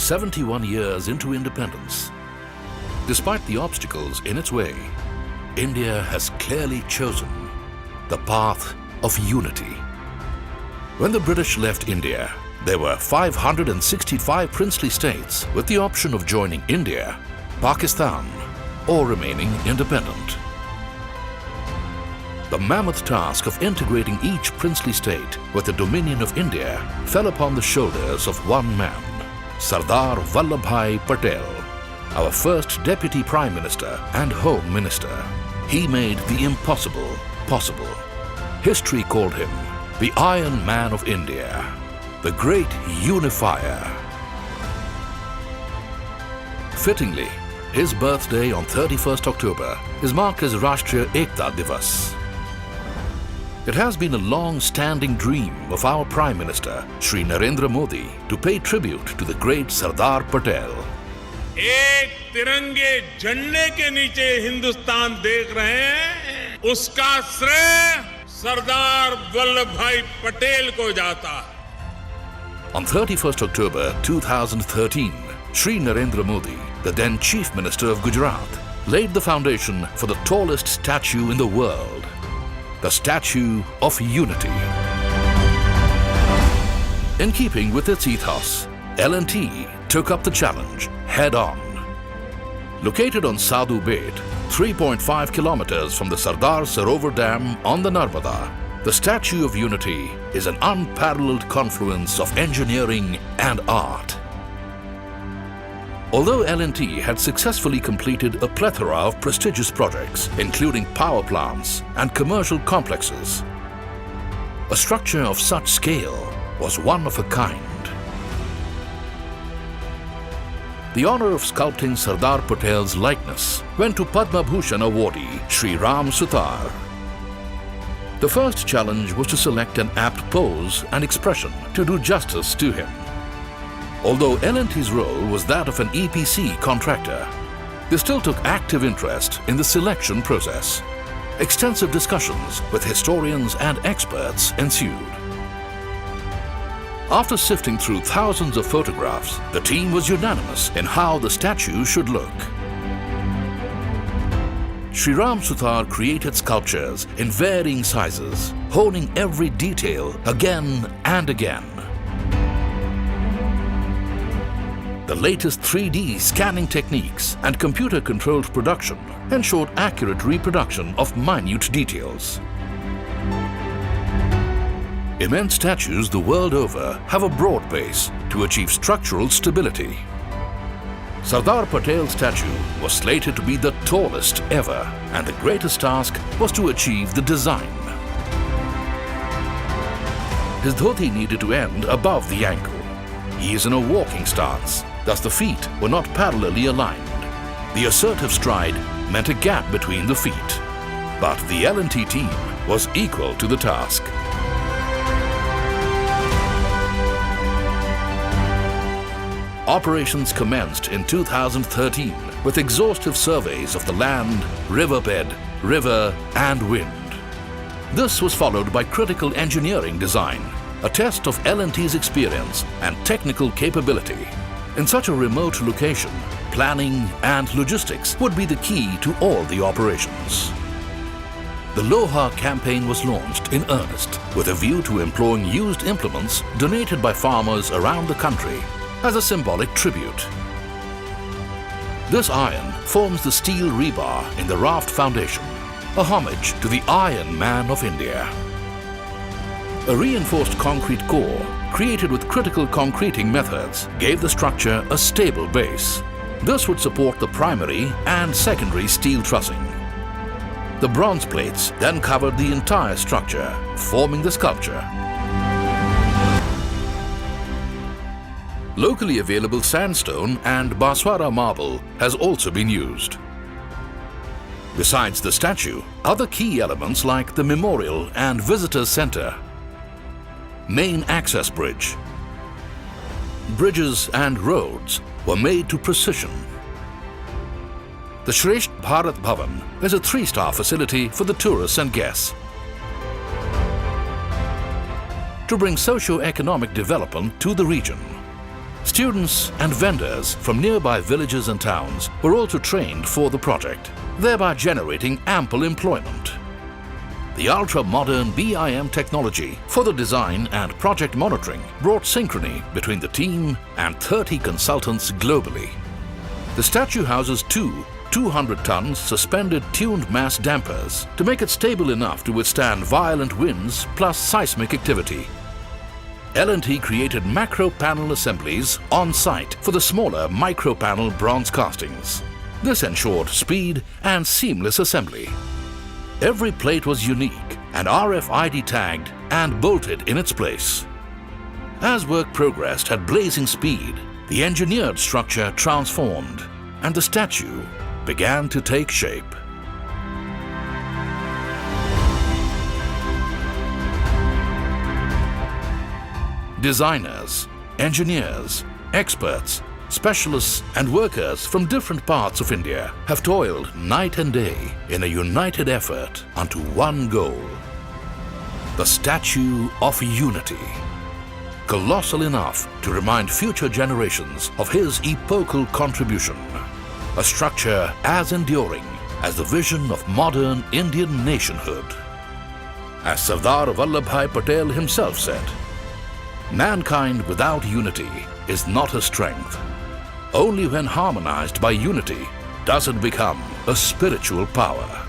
71 years into independence, despite the obstacles in its way, India has clearly chosen the path of unity. When the British left India, there were 565 princely states with the option of joining India, Pakistan, or remaining independent. The mammoth task of integrating each princely state with the dominion of India fell upon the shoulders of one man, Sardar Vallabhbhai Patel, our first Deputy Prime Minister and Home Minister. He made the impossible possible. History called him the Iron Man of India, the Great Unifier. Fittingly, his birthday on 31st October is marked as Rashtriya Ekta Divas. It has been a long-standing dream of our Prime Minister, Shri Narendra Modi, to pay tribute to the great Sardar Patel. एक तिरंगे झंडे के नीचे हिंदुस्तान देख रहे हैं, उसका श्रेय सरदार वल्लभ भाई पटेल को जाता है. On 31st October 2013, Shri Narendra Modi, the then Chief Minister of Gujarat, laid the foundation for the tallest statue in the world, the Statue of Unity. In keeping with its ethos, L&T took up the challenge head-on. Located on Sadhu Bait, 3.5 kilometers from the Sardar Sarovar Dam on the Narmada, the Statue of Unity is an unparalleled confluence of engineering and art. Although L&T had successfully completed a plethora of prestigious projects, including power plants and commercial complexes, a structure of such scale was one of a kind. The honor of sculpting Sardar Patel's likeness went to Padma Bhushan awardee Shri Ram Sutar. The first challenge was to select an apt pose and expression to do justice to him. Although L&T's role was that of an EPC contractor, they still took active interest in the selection process. Extensive discussions with historians and experts ensued. After sifting through thousands of photographs, the team was unanimous in how the statue should look. Shri Ram Sutar created sculptures in varying sizes, honing every detail again and again. The latest 3D scanning techniques and computer-controlled production ensured accurate reproduction of minute details. Immense statues the world over have a broad base to achieve structural stability. Sardar Patel's statue was slated to be the tallest ever, and the greatest task was to achieve the design. His dhoti needed to end above the ankle. He is in a walking stance, thus the feet were not parallelly aligned. The assertive stride meant a gap between the feet. But the L&T team was equal to the task. Operations commenced in 2013 with exhaustive surveys of the land, riverbed, river and wind. This was followed by critical engineering design, a test of L&T's experience and technical capability. In such a remote location, planning and logistics would be the key to all the operations. The Loha campaign was launched in earnest with a view to employing used implements donated by farmers around the country as a symbolic tribute. This iron forms the steel rebar in the raft foundation, a homage to the Iron Man of India. A reinforced concrete core, created with critical concreting methods, gave the structure a stable base. This would support the primary and secondary steel trussing. The bronze plates then covered the entire structure, forming the sculpture. Locally available sandstone and Baswara marble has also been used. Besides the statue, other key elements like the memorial and visitor center, main access bridge, bridges and roads were made to precision. The Shresht Bharat Bhavan is a 3-star facility for the tourists and guests. To bring socio-economic development to the region, Students and vendors from nearby villages and towns were also trained for the project, thereby generating ample employment. The ultra-modern BIM technology for the design and project monitoring brought synchrony between the team and 30 consultants globally. The statue houses two 200-ton suspended tuned mass dampers to make it stable enough to withstand violent winds plus seismic activity. L&T created macro panel assemblies on site for the smaller micro panel bronze castings. This ensured speed and seamless assembly. Every plate was unique and RFID tagged and bolted in its place. As work progressed at blazing speed, the engineered structure transformed and the statue began to take shape. Designers, engineers, experts, specialists and workers from different parts of India have toiled night and day in a united effort unto one goal: the Statue of Unity. Colossal enough to remind future generations of his epochal contribution. A structure as enduring as the vision of modern Indian nationhood. As Sardar Vallabhbhai Patel himself said, "Mankind without unity is not a strength. Only when harmonized by unity does it become a spiritual power."